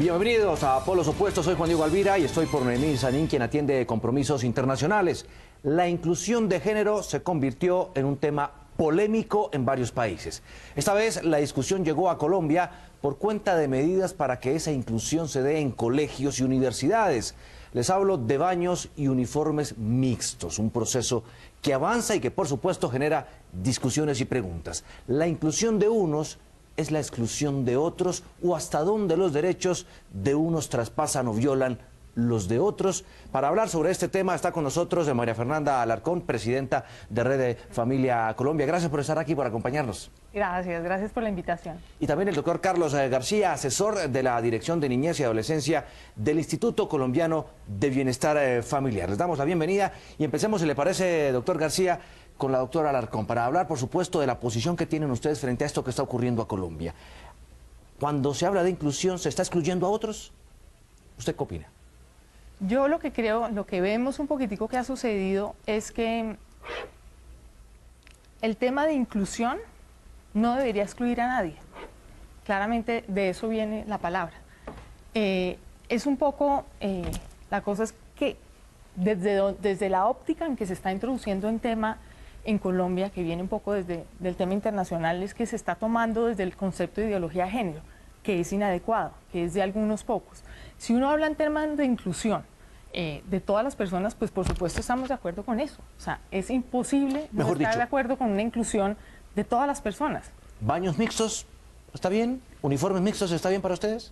Bienvenidos a Polos Opuestos, soy Juan Diego Alvira y estoy por Noemí Sanín, quien atiende compromisos internacionales. La inclusión de género se convirtió en un tema polémico en varios países. Esta vez la discusión llegó a Colombia por cuenta de medidas para que esa inclusión se dé en colegios y universidades. Les hablo de baños y uniformes mixtos, un proceso que avanza y que por supuesto genera discusiones y preguntas. La inclusión de unos es la exclusión de otros, o hasta dónde los derechos de unos traspasan o violan los de otros. Para hablar sobre este tema está con nosotros María Fernanda Alarcón, presidenta de Red de Familia Colombia. Gracias por estar aquí, por acompañarnos. Gracias por la invitación. Y también el doctor Carlos García, asesor de la Dirección de Niñez y Adolescencia del Instituto Colombiano de Bienestar Familiar. Les damos la bienvenida y empecemos, si le parece, doctor García, con la doctora Alarcón, para hablar, por supuesto, de la posición que tienen ustedes frente a esto que está ocurriendo a Colombia. Cuando se habla de inclusión, ¿se está excluyendo a otros? ¿Usted qué opina? Yo lo que creo, lo que vemos un poquitico que ha sucedido es que el tema de inclusión no debería excluir a nadie. Claramente de eso viene la palabra. Es un poco, la cosa es que desde la óptica en que se está introduciendo en tema en Colombia, que viene un poco desde el tema internacional, es que se está tomando desde el concepto de ideología de género, que es inadecuado, que es de algunos pocos. Si uno habla en temas de inclusión de todas las personas, pues por supuesto estamos de acuerdo con eso. O sea, es imposible no estar de acuerdo con una inclusión de todas las personas. ¿Baños mixtos está bien? ¿Uniformes mixtos está bien para ustedes?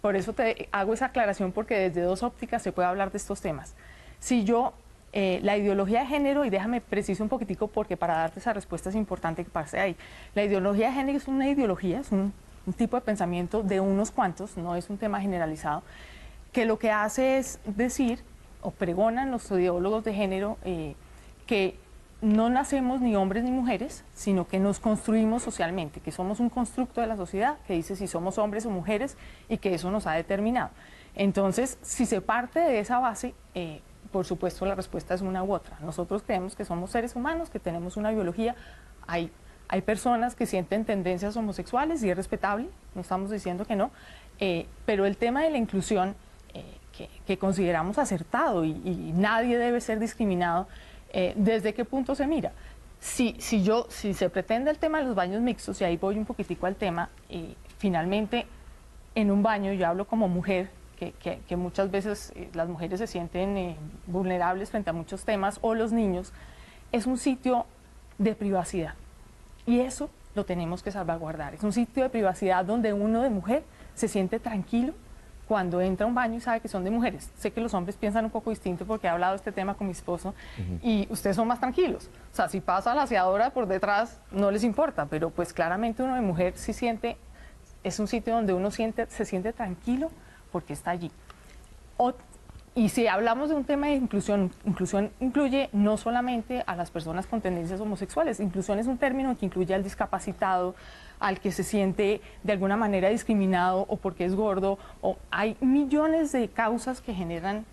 Por eso te hago esa aclaración, porque desde dos ópticas se puede hablar de estos temas. Si yo, la ideología de género, y déjame preciso un poquitico porque para darte esa respuesta es importante que pase ahí. La ideología de género es una ideología, es un tipo de pensamiento de unos cuantos, no es un tema generalizado, que lo que hace es decir, o pregonan los ideólogos de género, que no nacemos ni hombres ni mujeres, sino que nos construimos socialmente, que somos un constructo de la sociedad que dice si somos hombres o mujeres y que eso nos ha determinado. Entonces, si se parte de esa base, por supuesto la respuesta es una u otra. Nosotros creemos que somos seres humanos, que tenemos una biología. Hay personas que sienten tendencias homosexuales y es respetable, no estamos diciendo que no, pero el tema de la inclusión, que consideramos acertado y nadie debe ser discriminado, ¿desde qué punto se mira? Si se pretende el tema de los baños mixtos, y ahí voy un poquitico al tema, finalmente en un baño, yo hablo como mujer, que muchas veces las mujeres se sienten vulnerables frente a muchos temas, o los niños, es un sitio de privacidad. Y eso lo tenemos que salvaguardar. Es un sitio de privacidad donde uno de mujer se siente tranquilo cuando entra a un baño y sabe que son de mujeres. Sé que los hombres piensan un poco distinto porque he hablado de este tema con mi esposo y ustedes son más tranquilos. O sea, si pasa la aseadora por detrás, no les importa, pero pues claramente uno de mujer sí siente, es un sitio donde uno se siente tranquilo porque está allí. Y si hablamos de un tema de inclusión, inclusión incluye no solamente a las personas con tendencias homosexuales, inclusión es un término que incluye al discapacitado, al que se siente de alguna manera discriminado o porque es gordo, o hay millones de causas que generan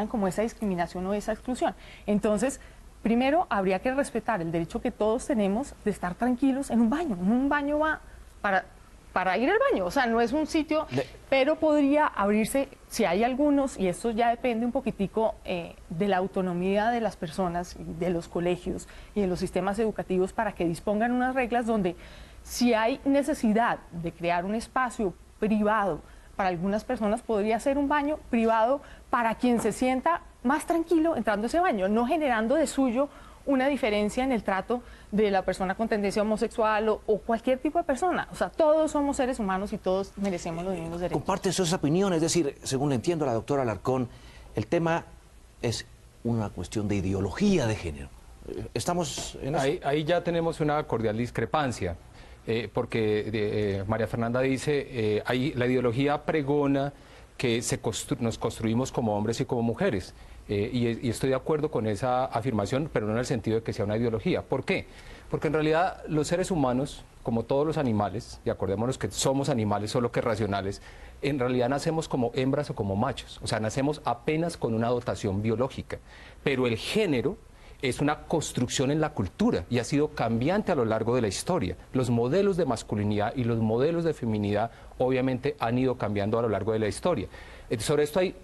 como esa discriminación o esa exclusión. Entonces, primero habría que respetar el derecho que todos tenemos de estar tranquilos en un baño. Un baño va para ir al baño, o sea, no es un sitio, pero podría abrirse, si hay algunos, y esto ya depende un poquitico de la autonomía de las personas, de los colegios y de los sistemas educativos, para que dispongan unas reglas donde, si hay necesidad de crear un espacio privado para algunas personas, podría ser un baño privado para quien se sienta más tranquilo entrando a ese baño, no generando de suyo una diferencia en el trato de la persona con tendencia homosexual o cualquier tipo de persona. O sea, todos somos seres humanos y todos merecemos los mismos derechos. Comparte esa opinión, es decir, según le entiendo a la doctora Alarcón, el tema es una cuestión de ideología de género. ¿Estamos en eso? Ahí ya tenemos una cordial discrepancia, porque María Fernanda dice, la ideología pregona que nos construimos como hombres y como mujeres. Y estoy de acuerdo con esa afirmación, pero no en el sentido de que sea una ideología. ¿Por qué? Porque en realidad los seres humanos, como todos los animales, y acordémonos que somos animales solo que racionales, en realidad nacemos como hembras o como machos. O sea, nacemos apenas con una dotación biológica. Pero el género es una construcción en la cultura y ha sido cambiante a lo largo de la historia. Los modelos de masculinidad y los modelos de feminidad obviamente han ido cambiando a lo largo de la historia. Sobre esto hay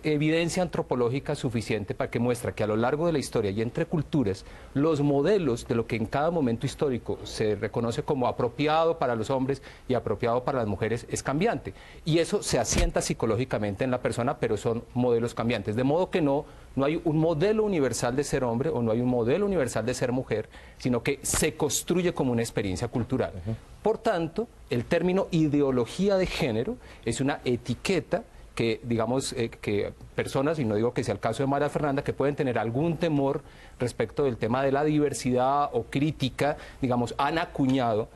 evidencia antropológica suficiente para que muestra que a lo largo de la historia y entre culturas, los modelos de lo que en cada momento histórico se reconoce como apropiado para los hombres y apropiado para las mujeres es cambiante. Y eso se asienta psicológicamente en la persona, pero son modelos cambiantes. De modo que no hay un modelo universal de ser hombre o no hay un modelo universal de ser mujer, sino que se construye como una experiencia cultural. Por tanto, el término ideología de género es una etiqueta que, digamos, que personas, y no digo que sea el caso de María Fernanda, que pueden tener algún temor respecto del tema de la diversidad o crítica, digamos, han acuñado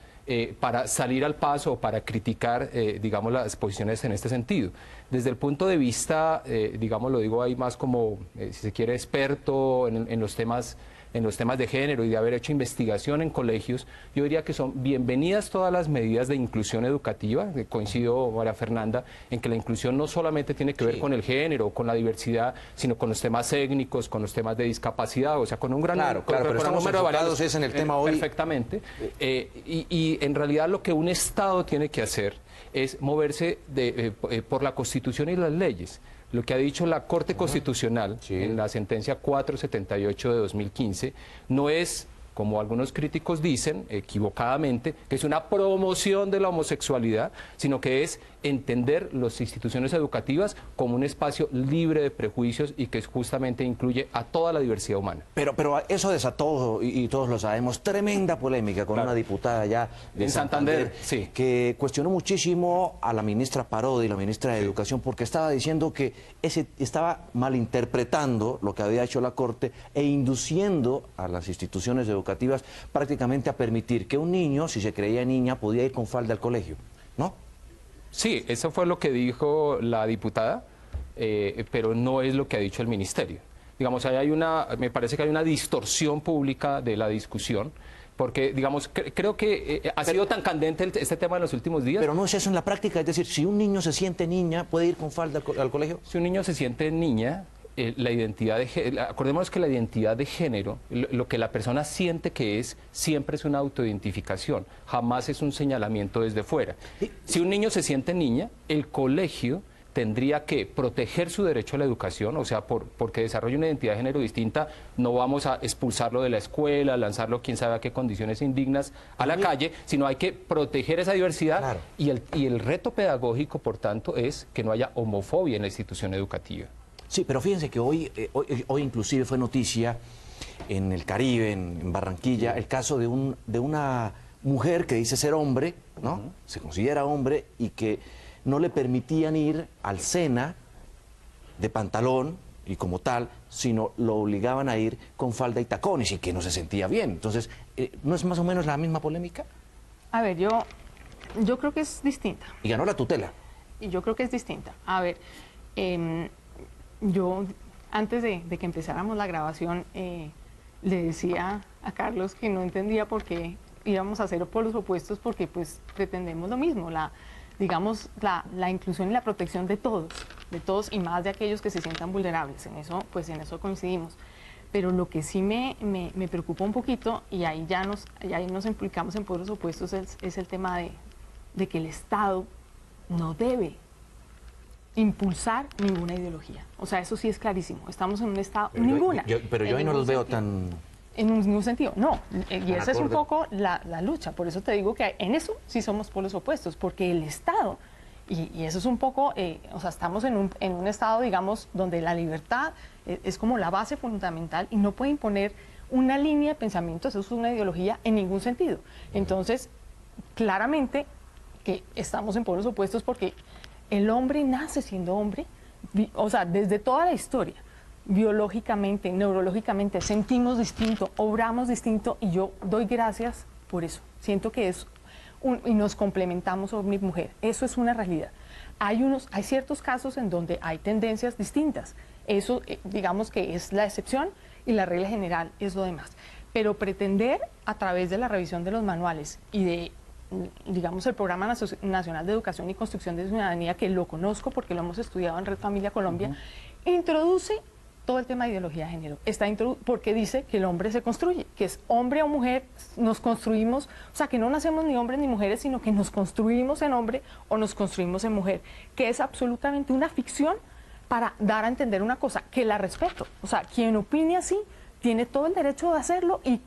para salir al paso o para criticar, digamos, las posiciones en este sentido. Desde el punto de vista, digamos, lo digo ahí más como, si se quiere, experto en los temas de género y de haber hecho investigación en colegios, yo diría que son bienvenidas todas las medidas de inclusión educativa. Coincido, María Fernanda, en que la inclusión no solamente tiene que ver con el género, con la diversidad, sino con los temas étnicos, con los temas de discapacidad, o sea, con un gran claro, pero estamos enfocados en el tema hoy. Perfectamente. Y en realidad lo que un Estado tiene que hacer es moverse por la Constitución y las leyes. Lo que ha dicho la Corte Constitucional en la sentencia 478 de 2015 no es, como algunos críticos dicen, equivocadamente, que es una promoción de la homosexualidad, sino que es entender las instituciones educativas como un espacio libre de prejuicios y que justamente incluye a toda la diversidad humana. Pero eso desató, y todos lo sabemos, tremenda polémica con una diputada ya de Santander, que cuestionó muchísimo a la ministra Parodi, la ministra de Educación, porque estaba diciendo que estaba malinterpretando lo que había hecho la Corte e induciendo a las instituciones educativas prácticamente a permitir que un niño, si se creía niña, podía ir con falda al colegio, ¿no? Sí, eso fue lo que dijo la diputada, pero no es lo que ha dicho el ministerio. Digamos, me parece que hay una distorsión pública de la discusión, porque, digamos, creo que ha sido tan candente este tema en los últimos días. Pero no es eso en la práctica, es decir, si un niño se siente niña, ¿puede ir con falda al colegio? Si un niño se siente niña, la identidad acordémonos que la identidad de género, lo que la persona siente que es, siempre es una autoidentificación, jamás es un señalamiento desde fuera. Si un niño se siente niña, el colegio tendría que proteger su derecho a la educación, o sea, porque desarrolle una identidad de género distinta, no vamos a expulsarlo de la escuela, lanzarlo quién sabe a qué condiciones indignas a la calle, sino hay que proteger esa diversidad. Claro. Y el reto pedagógico, por tanto, es que no haya homofobia en la institución educativa. Sí, pero fíjense que hoy inclusive fue noticia en el Caribe, en Barranquilla, el caso de una mujer que dice ser hombre, ¿no? Se considera hombre y que no le permitían ir al SENA de pantalón y como tal, sino lo obligaban a ir con falda y tacones y que no se sentía bien. Entonces, ¿no es más o menos la misma polémica? A ver, yo creo que es distinta. Y ganó la tutela. Y yo creo que es distinta. A ver, yo, antes de que empezáramos la grabación, le decía a Carlos que no entendía por qué íbamos a hacer polos opuestos, porque pues pretendemos lo mismo, digamos, la inclusión y la protección de todos y más de aquellos que se sientan vulnerables. En eso coincidimos. Pero lo que sí me preocupa un poquito, y ahí ya nos implicamos en polos opuestos, es el tema de que el Estado no debe impulsar ninguna ideología. O sea, eso sí es clarísimo. Estamos en un Estado, ninguna. Pero yo ahí no los veo tan... En ningún sentido, no. Y esa es un poco la lucha. Por eso te digo que en eso sí somos polos opuestos, porque el Estado, y eso es un poco, o sea, estamos en un Estado, digamos, donde la libertad es como la base fundamental y no puede imponer una línea de pensamiento, eso es una ideología en ningún sentido. Entonces, claramente que estamos en polos opuestos porque el hombre nace siendo hombre, o sea, desde toda la historia, biológicamente, neurológicamente, sentimos distinto, obramos distinto, y yo doy gracias por eso. Siento que y nos complementamos hombre y mujer, eso es una realidad. Hay ciertos casos en donde hay tendencias distintas, eso digamos que es la excepción y la regla general es lo demás. Pero pretender a través de la revisión de los manuales y de, digamos, el Programa Nacional de Educación y Construcción de Ciudadanía, que lo conozco porque lo hemos estudiado en Red Familia Colombia, introduce todo el tema de ideología de género. Porque dice que el hombre se construye, que es hombre o mujer, nos construimos, o sea, que no nacemos ni hombres ni mujeres, sino que nos construimos en hombre o nos construimos en mujer, que es absolutamente una ficción para dar a entender una cosa, que la respeto. O sea, quien opine así tiene todo el derecho de hacerlo y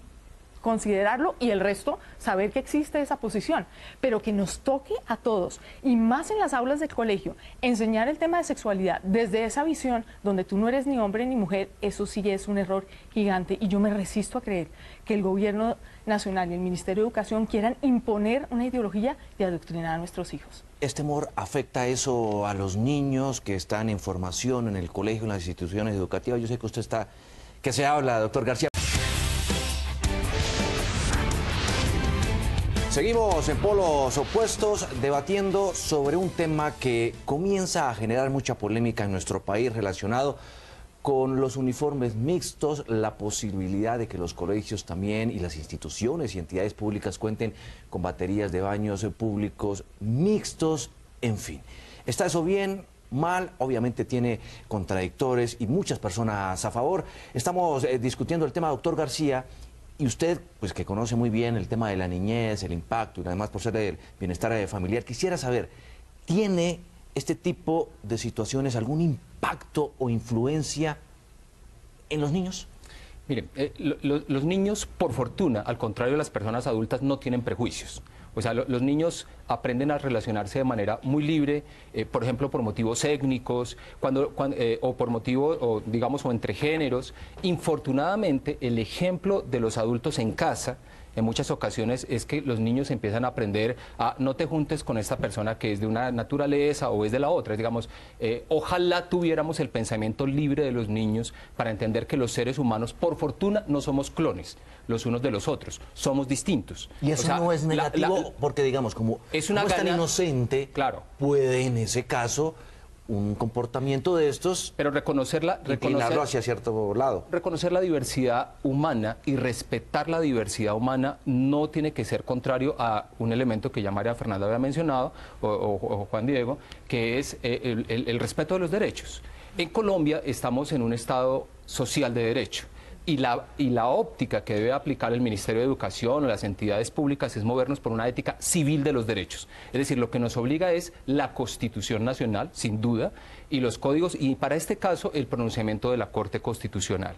considerarlo, y el resto saber que existe esa posición, pero que nos toque a todos, y más en las aulas del colegio, enseñar el tema de sexualidad desde esa visión donde tú no eres ni hombre ni mujer, eso sí es un error gigante, y yo me resisto a creer que el gobierno nacional y el Ministerio de Educación quieran imponer una ideología de adoctrinar a nuestros hijos. ¿Este temor afecta eso a los niños que están en formación en el colegio, en las instituciones educativas? Yo sé que usted está, que se habla, doctor García. Seguimos en polos opuestos debatiendo sobre un tema que comienza a generar mucha polémica en nuestro país relacionado con los uniformes mixtos, la posibilidad de que los colegios también y las instituciones y entidades públicas cuenten con baterías de baños públicos mixtos, en fin. ¿Está eso bien? Mal, obviamente tiene contradictores y muchas personas a favor. Estamos discutiendo el tema, doctor García. Y usted, pues que conoce muy bien el tema de la niñez, el impacto y además por ser del bienestar familiar, quisiera saber, ¿tiene este tipo de situaciones algún impacto o influencia en los niños? Miren, los niños, por fortuna, al contrario de las personas adultas, no tienen prejuicios. O sea, los niños aprenden a relacionarse de manera muy libre, por ejemplo, por motivos étnicos, o por motivos, o digamos, o entre géneros. Infortunadamente, el ejemplo de los adultos en casa, en muchas ocasiones, es que los niños empiezan a aprender a no te juntes con esta persona que es de una naturaleza o es de la otra. Digamos, ojalá tuviéramos el pensamiento libre de los niños para entender que los seres humanos, por fortuna, no somos clones los unos de los otros, somos distintos. Y eso, o sea, no es negativo, porque digamos, como es tan inocente, claro, puede en ese caso un comportamiento de estos, pero reconocerlo hacia cierto lado. Reconocer la diversidad humana y respetar la diversidad humana no tiene que ser contrario a un elemento que ya María Fernanda había mencionado, o Juan Diego, que es el respeto de los derechos. En Colombia estamos en un estado social de derecho. Y la óptica que debe aplicar el Ministerio de Educación o las entidades públicas es movernos por una ética civil de los derechos. Es decir, lo que nos obliga es la Constitución Nacional, sin duda, y los códigos, y para este caso el pronunciamiento de la Corte Constitucional.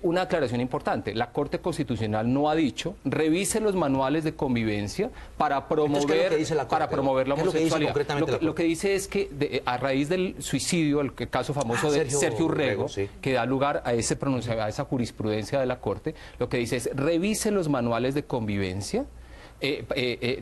Una aclaración importante, la Corte Constitucional no ha dicho, revise los manuales de convivencia para promover, la homosexualidad. Lo que dice es que a raíz del suicidio, el caso famoso de Sergio Urrego, sí, que da lugar a ese pronunciamiento, a esa jurisprudencia de la Corte, lo que dice es revise los manuales de convivencia,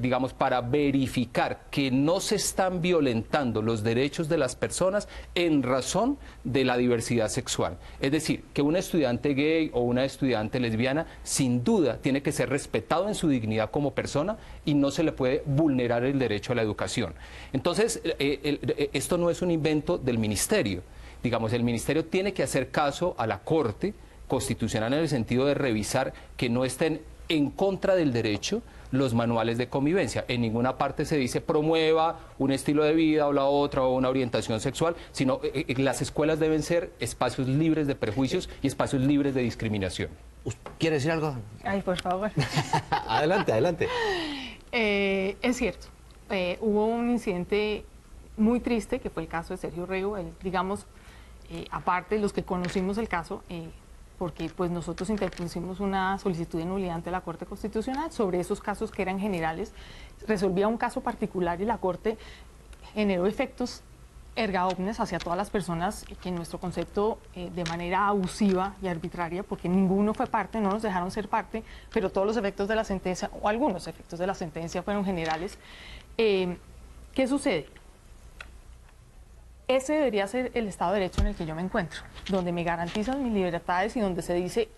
digamos, para verificar que no se están violentando los derechos de las personas en razón de la diversidad sexual. Es decir, que un estudiante gay o una estudiante lesbiana sin duda tiene que ser respetado en su dignidad como persona y no se le puede vulnerar el derecho a la educación. Entonces, esto no es un invento del Ministerio. Digamos, el Ministerio tiene que hacer caso a la Corte Constitucional en el sentido de revisar que no estén en contra del derecho los manuales de convivencia. En ninguna parte se dice promueva un estilo de vida o la otra o una orientación sexual, sino las escuelas deben ser espacios libres de prejuicios y espacios libres de discriminación. ¿Quiere decir algo? Ay, por favor. Adelante, adelante. Es cierto, hubo un incidente muy triste que fue el caso de Sergio Urrego, digamos, aparte de los que conocimos el caso, porque pues nosotros interpusimos una solicitud de nulidad ante la Corte Constitucional sobre esos casos que eran generales, resolvía un caso particular y la Corte generó efectos erga omnes hacia todas las personas que en nuestro concepto de manera abusiva y arbitraria, porque ninguno fue parte, no nos dejaron ser parte, pero todos los efectos de la sentencia, o algunos efectos de la sentencia fueron generales. ¿Qué sucede? Ese debería ser el Estado de Derecho en el que yo me encuentro, donde me garantizan mis libertades y donde se dice,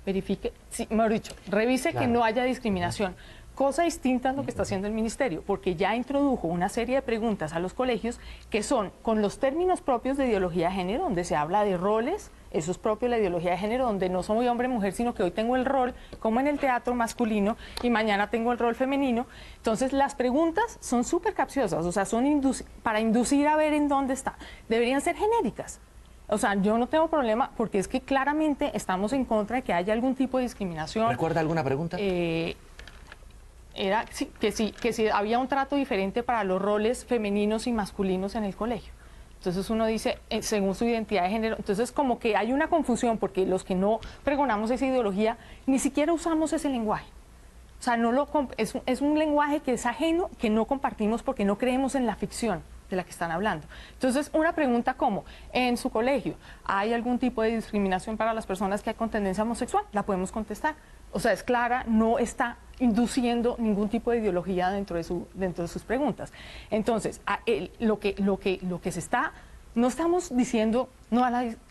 verifique, sí, mejor dicho, revise que no haya discriminación. Cosa distinta es lo que está haciendo el Ministerio, porque ya introdujo una serie de preguntas a los colegios que son con los términos propios de ideología de género, donde se habla de roles, eso es propio de la ideología de género, donde no soy hombre-mujer, sino que hoy tengo el rol, como en el teatro masculino, y mañana tengo el rol femenino. Entonces, las preguntas son súper capciosas, o sea, son para inducir a ver en dónde está. Deberían ser genéricas. O sea, yo no tengo problema porque es que claramente estamos en contra de que haya algún tipo de discriminación. ¿Recuerda alguna pregunta? Era que si había un trato diferente para los roles femeninos y masculinos en el colegio. Entonces uno dice, según su identidad de género, entonces como que hay una confusión porque los que no pregonamos esa ideología ni siquiera usamos ese lenguaje. O sea, es un lenguaje que es ajeno, que no compartimos porque no creemos en la ficción de la que están hablando. Entonces, una pregunta como, ¿en su colegio hay algún tipo de discriminación para las personas que hay con tendencia homosexual? La podemos contestar. O sea, es clara, no está induciendo ningún tipo de ideología dentro de sus preguntas. Entonces, lo que se está... No estamos diciendo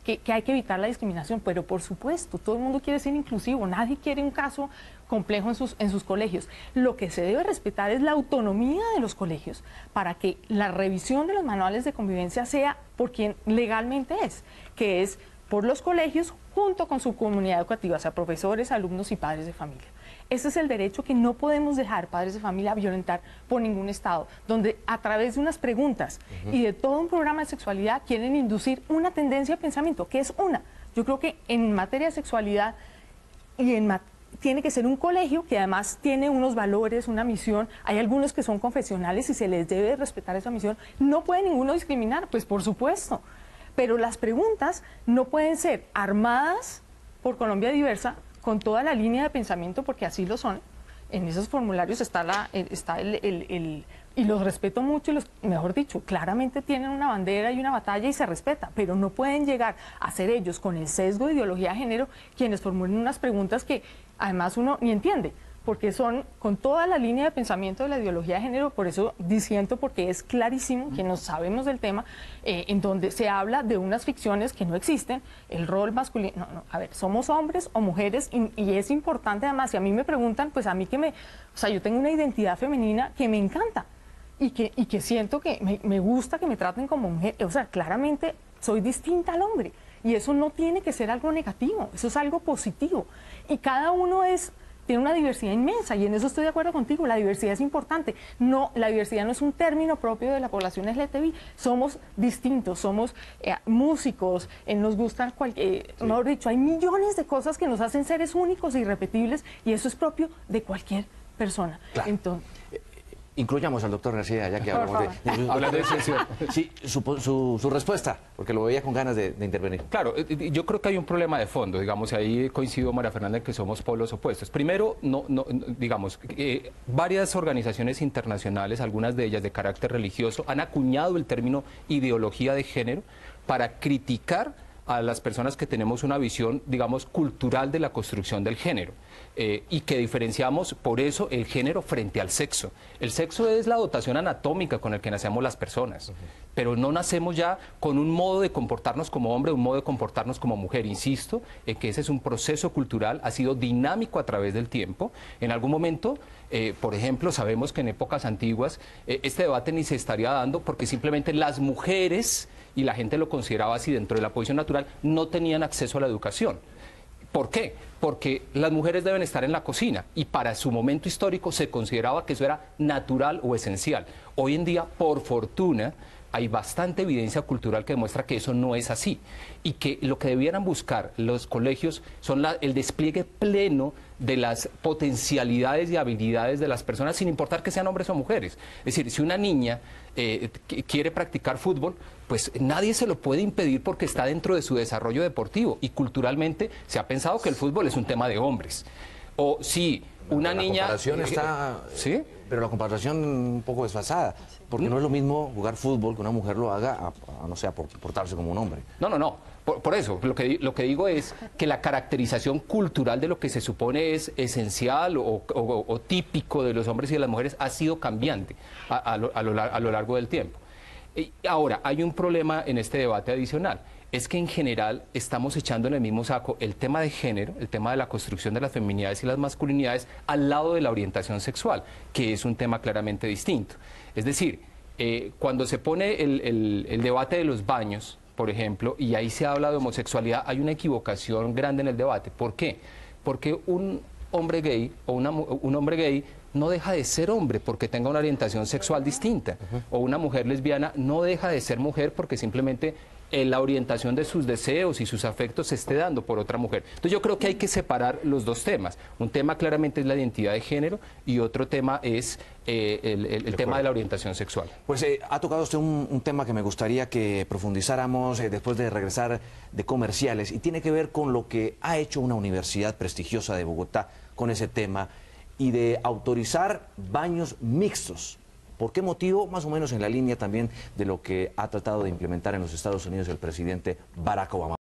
que hay que evitar la discriminación, pero por supuesto, todo el mundo quiere ser inclusivo, nadie quiere un caso complejo en sus colegios. Lo que se debe respetar es la autonomía de los colegios para que la revisión de los manuales de convivencia sea por quien legalmente es, que es por los colegios junto con su comunidad educativa, o sea, profesores, alumnos y padres de familia. Ese es el derecho que no podemos dejar, padres de familia, violentar por ningún Estado, donde a través de unas preguntas y de todo un programa de sexualidad quieren inducir una tendencia de pensamiento, que es una. Yo creo que en materia de sexualidad y tiene que ser un colegio que además tiene unos valores, una misión. Hay algunos que son confesionales y se les debe respetar esa misión. No puede ninguno discriminar, pues por supuesto. Pero las preguntas no pueden ser armadas por Colombia Diversa con toda la línea de pensamiento, porque así lo son. En esos formularios y los respeto mucho, mejor dicho, claramente tienen una bandera y una batalla y se respeta, pero no pueden llegar a ser ellos con el sesgo de ideología de género quienes formulen unas preguntas que además uno ni entiende, porque son con toda la línea de pensamiento de la ideología de género. Por eso disiento, porque es clarísimo que no sabemos del tema, en donde se habla de unas ficciones que no existen, el rol masculino, no, a ver, somos hombres o mujeres, y es importante además, si a mí me preguntan, pues a mí o sea, yo tengo una identidad femenina que me encanta, y que siento que me gusta que me traten como mujer, o sea, claramente soy distinta al hombre, y eso no tiene que ser algo negativo, eso es algo positivo, y cada uno tiene una diversidad inmensa, y en eso estoy de acuerdo contigo, la diversidad es importante. No, la diversidad no es un término propio de la población LGTBI, somos distintos, somos músicos, nos gustan mejor dicho, hay millones de cosas que nos hacen seres únicos e irrepetibles, y eso es propio de cualquier persona. Claro. Entonces, incluyamos al doctor García, ya que hablamos de extensión. Sí, su respuesta, porque lo veía con ganas de intervenir. Claro, yo creo que hay un problema de fondo, digamos, y ahí coincido, María Fernanda, en que somos polos opuestos. Primero, digamos, varias organizaciones internacionales, algunas de ellas de carácter religioso, han acuñado el término ideología de género para criticar a las personas que tenemos una visión, digamos, cultural de la construcción del género, y que diferenciamos por eso el género frente al sexo. El sexo es la dotación anatómica con el que nacemos las personas, pero no nacemos ya con un modo de comportarnos como hombre, un modo de comportarnos como mujer. Insisto en que ese es un proceso cultural, ha sido dinámico a través del tiempo. En algún momento, por ejemplo, sabemos que en épocas antiguas este debate ni se estaría dando porque simplemente las mujeres, y la gente lo consideraba así dentro de la posición natural, no tenían acceso a la educación. ¿Por qué? Porque las mujeres deben estar en la cocina, y para su momento histórico se consideraba que eso era natural o esencial. Hoy en día, por fortuna, hay bastante evidencia cultural que demuestra que eso no es así, y que lo que debieran buscar los colegios son el despliegue pleno de las potencialidades y habilidades de las personas, sin importar que sean hombres o mujeres. Es decir, si una niña quiere practicar fútbol, pues nadie se lo puede impedir porque está dentro de su desarrollo deportivo, y culturalmente se ha pensado que el fútbol es un tema de hombres. O si una niña... La comparación está... ¿Sí? Pero la comparación un poco desfasada, porque no es lo mismo jugar fútbol que una mujer lo haga no sé, a portarse como un hombre. No. Por eso, lo que digo es que la caracterización cultural de lo que se supone es esencial o típico de los hombres y de las mujeres ha sido cambiante a lo largo del tiempo. Ahora, hay un problema en este debate adicional. Es que en general estamos echando en el mismo saco el tema de género, el tema de la construcción de las feminidades y las masculinidades, al lado de la orientación sexual, que es un tema claramente distinto. Es decir, cuando se pone el debate de los baños, por ejemplo, y ahí se habla de homosexualidad, hay una equivocación grande en el debate. ¿Por qué? Porque un hombre gay o un hombre gay no deja de ser hombre porque tenga una orientación sexual distinta. O una mujer lesbiana no deja de ser mujer porque simplemente la orientación de sus deseos y sus afectos se esté dando por otra mujer. Entonces yo creo que hay que separar los dos temas. Un tema claramente es la identidad de género y otro tema es el tema de la orientación sexual. Pues ha tocado usted un tema que me gustaría que profundizáramos después de regresar de comerciales y tiene que ver con lo que ha hecho una universidad prestigiosa de Bogotá con ese tema y de autorizar baños mixtos. ¿Por qué motivo? Más o menos en la línea también de lo que ha tratado de implementar en los Estados Unidos el presidente Barack Obama.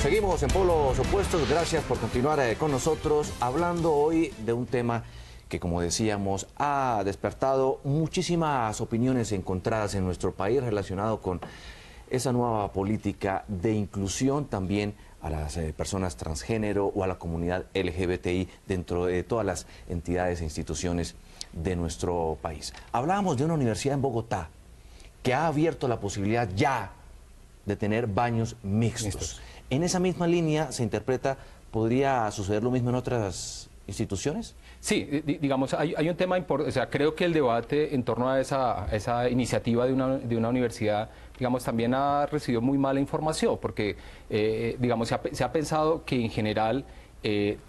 Seguimos en polos opuestos, gracias por continuar con nosotros, hablando hoy de un tema que, como decíamos, ha despertado muchísimas opiniones encontradas en nuestro país relacionado con esa nueva política de inclusión también a las personas transgénero o a la comunidad LGBTI dentro de todas las entidades e instituciones de nuestro país. Hablábamos de una universidad en Bogotá que ha abierto la posibilidad ya de tener baños mixtos. En esa misma línea se interpreta, ¿podría suceder lo mismo en otras instituciones? Sí, digamos, hay un tema importante, o sea, creo que el debate en torno a esa iniciativa de una universidad, digamos, también ha recibido muy mala información, porque, digamos, se ha pensado que en general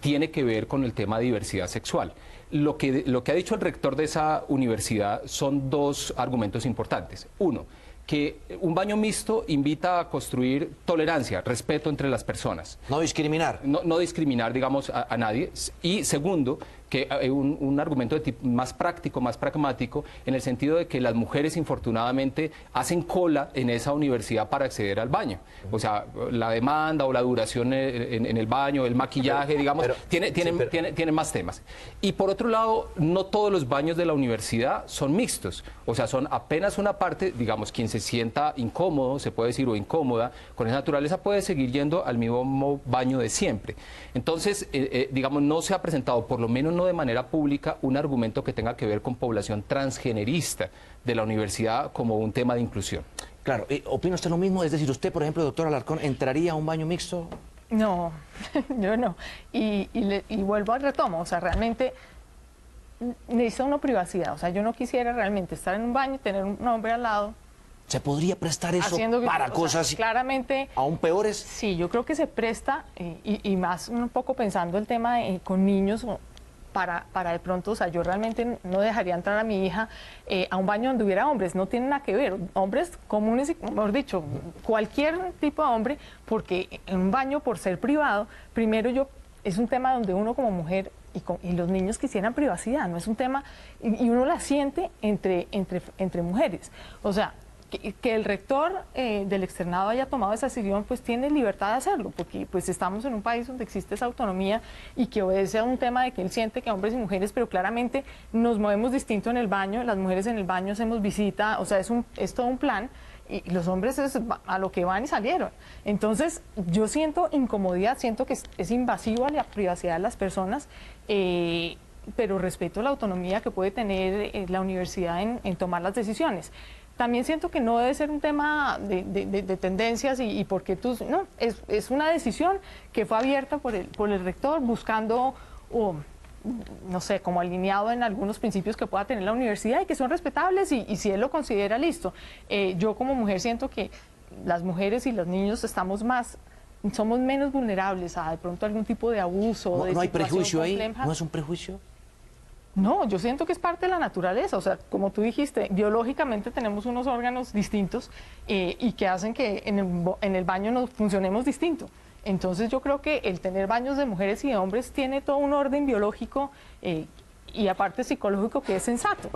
tiene que ver con el tema de diversidad sexual. Lo que ha dicho el rector de esa universidad son dos argumentos importantes. Uno, que un baño mixto invita a construir tolerancia, respeto entre las personas. No discriminar. No discriminar, digamos, a nadie. Y segundo, que un argumento de tipo más práctico, más pragmático, en el sentido de que las mujeres, infortunadamente, hacen cola en esa universidad para acceder al baño. O sea, la demanda o la duración en el baño, el maquillaje, digamos, tiene más temas. Y por otro lado, no todos los baños de la universidad son mixtos. O sea, son apenas una parte, digamos, quien se sienta incómodo, se puede decir, o incómoda con esa naturaleza, puede seguir yendo al mismo baño de siempre. Entonces, digamos, no se ha presentado, por lo menos no de manera pública, un argumento que tenga que ver con población transgenerista de la universidad como un tema de inclusión. Claro, ¿opina usted lo mismo? Es decir, usted, por ejemplo, doctor Alarcón, ¿entraría a un baño mixto? No, yo no. Y vuelvo al retomo, o sea, realmente necesita una privacidad. O sea, yo no quisiera realmente estar en un baño y tener un hombre al lado. ¿Se podría prestar eso para cosas claramente aún peores? Sí, yo creo que se presta, y más un poco pensando el tema con niños, para de pronto, o sea, yo realmente no dejaría entrar a mi hija a un baño donde hubiera hombres, no tiene nada que ver, hombres comunes, mejor dicho, cualquier tipo de hombre, porque en un baño, por ser privado, primero es un tema donde uno como mujer y los niños quisieran privacidad, no es un tema, y uno la siente entre mujeres, o sea, que el rector del externado haya tomado esa decisión, pues tiene libertad de hacerlo, porque pues estamos en un país donde existe esa autonomía y que obedece a un tema de que él siente que hombres y mujeres, pero claramente nos movemos distinto en el baño, las mujeres en el baño hacemos visita, o sea, es todo un plan, y los hombres es a lo que van y salieron. Entonces, yo siento incomodidad, siento que es invasivo a la privacidad de las personas, pero respeto la autonomía que puede tener la universidad en tomar las decisiones. También siento que no debe ser un tema de tendencias y porque tú... No, es una decisión que fue abierta por el rector buscando, no sé, como alineado en algunos principios que pueda tener la universidad y que son respetables y si él lo considera, listo. Yo como mujer siento que las mujeres y los niños somos menos vulnerables a de pronto algún tipo de abuso. ¿No hay prejuicio ahí? Compleja. ¿No es un prejuicio? No, yo siento que es parte de la naturaleza, o sea, como tú dijiste, biológicamente tenemos unos órganos distintos y que hacen que en el baño nos funcionemos distinto. Entonces yo creo que el tener baños de mujeres y de hombres tiene todo un orden biológico y aparte psicológico que es sensato.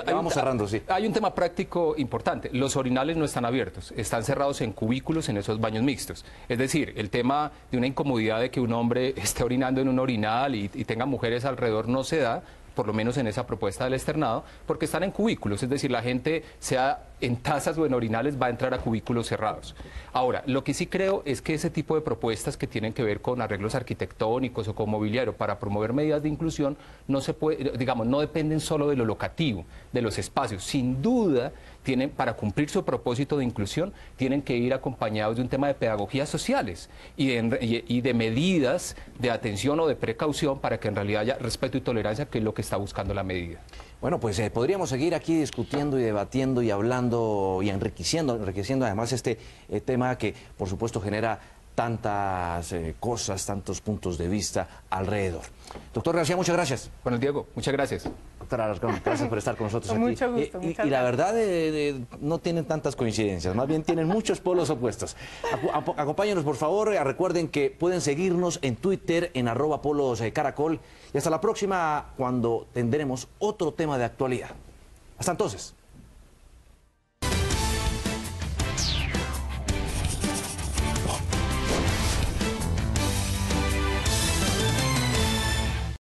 Vamos cerrando, sí. Hay un tema práctico importante. Los orinales no están abiertos, están cerrados en cubículos en esos baños mixtos. Es decir, el tema de una incomodidad de que un hombre esté orinando en un orinal y tenga mujeres alrededor no se da, por lo menos en esa propuesta del externado, porque están en cubículos, es decir, la gente se ha en tazas o en orinales va a entrar a cubículos cerrados. Ahora, lo que sí creo es que ese tipo de propuestas que tienen que ver con arreglos arquitectónicos o con mobiliario para promover medidas de inclusión no se puede, digamos, no dependen solo de lo locativo, de los espacios. Sin duda, tienen, para cumplir su propósito de inclusión, tienen que ir acompañados de un tema de pedagogías sociales y de medidas de atención o de precaución para que en realidad haya respeto y tolerancia, que es lo que está buscando la medida. Bueno, pues podríamos seguir aquí discutiendo y debatiendo y hablando y enriqueciendo además este tema que, por supuesto, genera tantas cosas, tantos puntos de vista alrededor. Doctor García, muchas gracias. Bueno, Diego, muchas gracias. Doctora Alarcón, gracias por estar con nosotros aquí. Mucho gusto, y la verdad, no tienen tantas coincidencias, más bien tienen muchos polos opuestos. Acompáñenos, por favor. Recuerden que pueden seguirnos en Twitter, en @poloscaracol. Y hasta la próxima, cuando tendremos otro tema de actualidad. Hasta entonces.